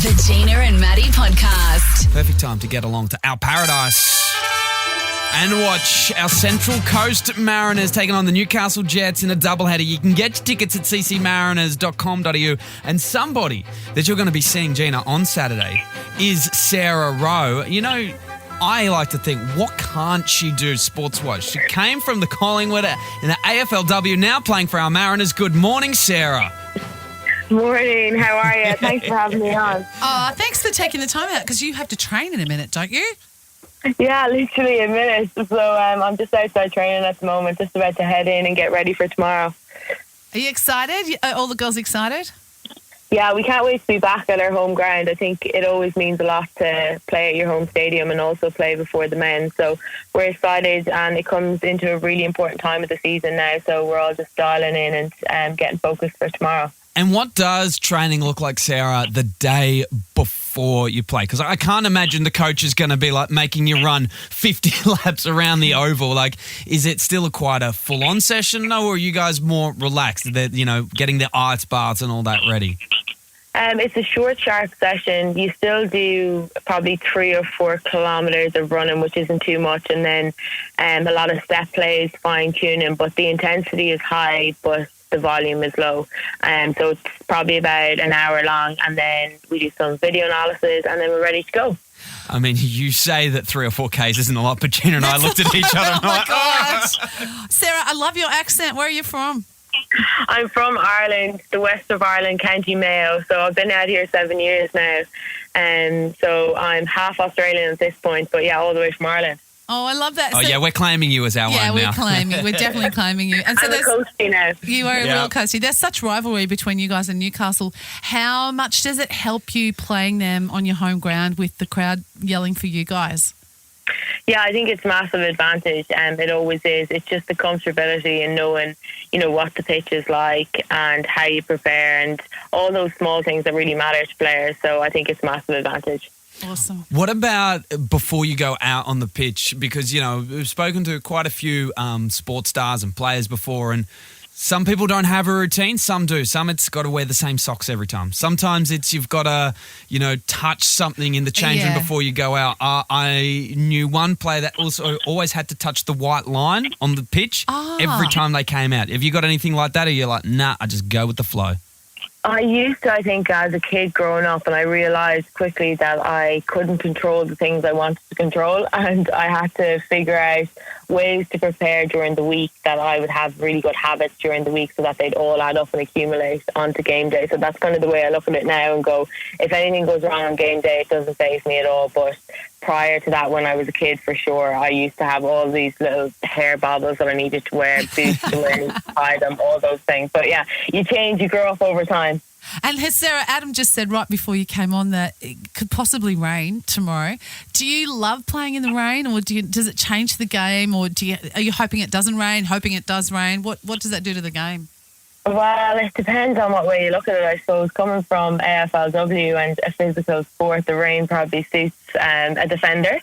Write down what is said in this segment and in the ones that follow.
The Gina and Maddie Podcast. Perfect time to get along to our paradise and watch our Central Coast Mariners taking on the Newcastle Jets in a doubleheader. You can get your tickets at ccmariners.com.au. And somebody that you're going to be seeing, Gina, on Saturday is Sarah Rowe. You know, I like to think, what can't she do sports-wise? She came from the Collingwood in the AFLW, now playing for our Mariners. Good morning, Sarah. Morning, how are you? Thanks for having me on. Thanks for taking the time out, because you have to train in a minute, don't you? Yeah, literally a minute. So I'm just outside training at the moment, just about to head in and get ready for tomorrow. Are you excited? Are all the girls excited? Yeah, we can't wait to be back at our home ground. I think it always means a lot to play at your home stadium and also play before the men. So we're excited, and it comes into a really important time of the season now. So we're all just dialing in and getting focused for tomorrow. And what does training look like, Sarah, the day before you play? Because I can't imagine the coach is going to be like making you run 50 laps around the oval. Like, is it still quite a full-on session, or are you guys more relaxed? That, you know, getting the ice baths and all that ready? It's a short, sharp session. You still do probably 3 or 4 kilometres of running, which isn't too much, and then a lot of step plays, fine-tuning, but the intensity is high, but the volume is low. So it's probably about an hour long, and then we do some video analysis, and then we're ready to go. I mean, you say that 3 or 4 Ks isn't a lot, but Gina and I looked at each other and Oh, my like, God. Sarah, I love your accent. Where are you from? I'm from Ireland, the west of Ireland, County Mayo. So I've been out here 7 years now. So I'm half Australian at this point, but yeah, all the way from Ireland. Oh, I love that. oh, yeah, we're claiming you as our yeah, own now. We're definitely claiming you. And so I'm a coastie now. You are a real coastie. There's such rivalry between you guys and Newcastle. How much does it help you playing them on your home ground with the crowd yelling for you guys? Yeah, I think it's a massive advantage, and it always is. It's just the comfortability and knowing, you know, what the pitch is like and how you prepare and all those small things that really matter to players. So I think it's a massive advantage. Awesome. What about before you go out on the pitch? Because, you know, we've spoken to quite a few sports stars and players before, and some people don't have a routine. Some do. Some it's got to wear the same socks every time. Sometimes it's you've got to, you know, touch something in the change room before you go out. I knew one player that also always had to touch the white line on the pitch every time they came out. Have you got anything like that, or you're like, nah, I just go with the flow? I used to, I think, as a kid growing up, and I realised quickly that I couldn't control the things I wanted to control, and I had to figure out ways to prepare during the week that I would have really good habits during the week so that they'd all add up and accumulate onto game day. So that's kind of the way I look at it now and go, if anything goes wrong on game day, it doesn't faze me at all. But prior to that, when I was a kid, for sure, I used to have all these little hair bobbles that I needed to wear, boots to wear, tie them, all those things. But yeah, you change, you grow up over time. And Sarah, Adam just said right before you came on that it could possibly rain tomorrow. Do you love playing in the rain, or does it change the game, or are you hoping it doesn't rain, hoping it does rain? What does that do to the game? Well, it depends on what way you look at it, I suppose. Coming from AFLW and a physical sport, the rain probably suits a defender.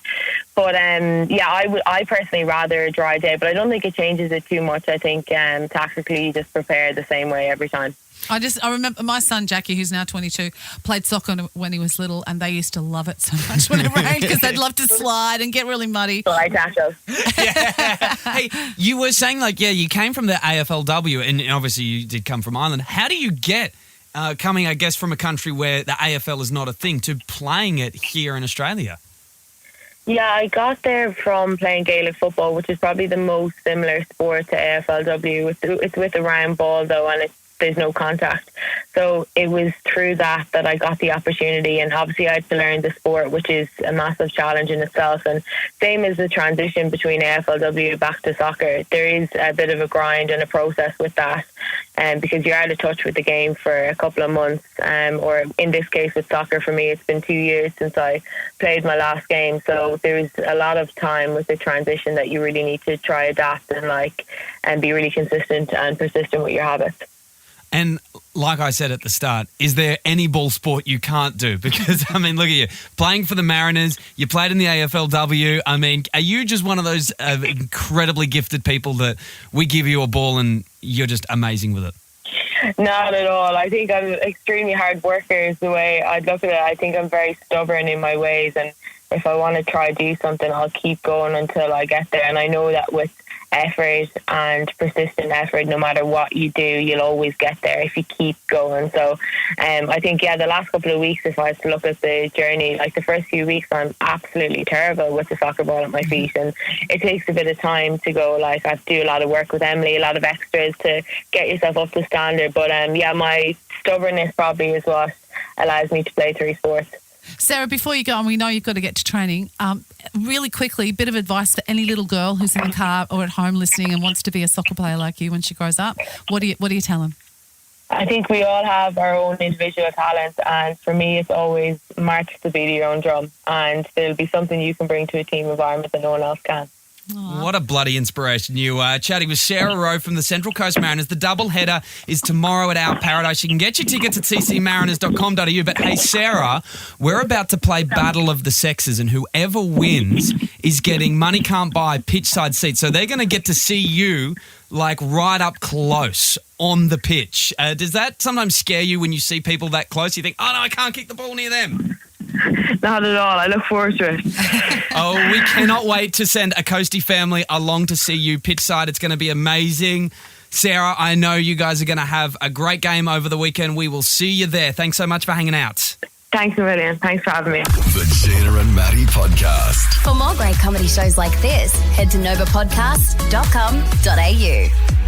But I personally rather a dry day, but I don't think it changes it too much. I think tactically you just prepare the same way every time. I remember my son Jackie, who's now 22, played soccer when he was little, and they used to love it so much when it rained because they'd love to slide and get really muddy. Slide tackles. Yeah. Hey, you were saying you came from the AFLW, and obviously you did come from Ireland. How do you get coming, I guess, from a country where the AFL is not a thing to playing it here in Australia? Yeah, I got there from playing Gaelic football, which is probably the most similar sport to AFLW. It's with a round ball though, and there's no contact. So it was through that I got the opportunity, and obviously I had to learn the sport, which is a massive challenge in itself. And same as the transition between AFLW back to soccer, there is a bit of a grind and a process with that, because you're out of touch with the game for a couple of months, or in this case with soccer for me, it's been 2 years since I played my last game. So there's a lot of time with the transition that you really need to try adapt and be really consistent and persistent with your habits. And like I said at the start, is there any ball sport you can't do? Because, I mean, look at you. Playing for the Mariners, you played in the AFLW. I mean, are you just one of those incredibly gifted people that we give you a ball and you're just amazing with it? Not at all. I think I'm extremely hard worker is the way I'd look at it. I think I'm very stubborn in my ways, and if I want to try do something, I'll keep going until I get there. And I know that with effort and persistent effort, no matter what you do, you'll always get there if you keep going. So I think, the last couple of weeks, if I was to look at the journey, like the first few weeks, I'm absolutely terrible with the soccer ball at my feet, and it takes a bit of time to go. Like, I have to do a lot of work with Emily, a lot of extras to get yourself up to standard. But my stubbornness probably is what allows me to play 3 sports. Sarah, before you go on, we know you've got to get to training. Really quickly, bit of advice for any little girl who's in the car or at home listening and wants to be a soccer player like you when she grows up. What do you tell them? I think we all have our own individual talents, and for me it's always march to the beat of your own drum, and there'll be something you can bring to a team environment that no one else can. Aww. What a bloody inspiration you are. Chatting with Sarah Rowe from the Central Coast Mariners. The double-header is tomorrow at our Paradise. You can get your tickets at ccmariners.com.au. But hey, Sarah, we're about to play Battle of the Sexes, and whoever wins is getting money can't buy pitch-side seats. So they're going to get to see you like right up close on the pitch. Does that sometimes scare you when you see people that close? You think, oh no, I can't kick the ball near them. Not at all. I look forward to it. Oh, we cannot wait to send a Coastie family along to see you pitch side. It's going to be amazing. Sarah, I know you guys are going to have a great game over the weekend. We will see you there. Thanks so much for hanging out. Thanks a million. Thanks for having me. The Gina and Maddie Podcast. For more great comedy shows like this, head to novapodcast.com.au.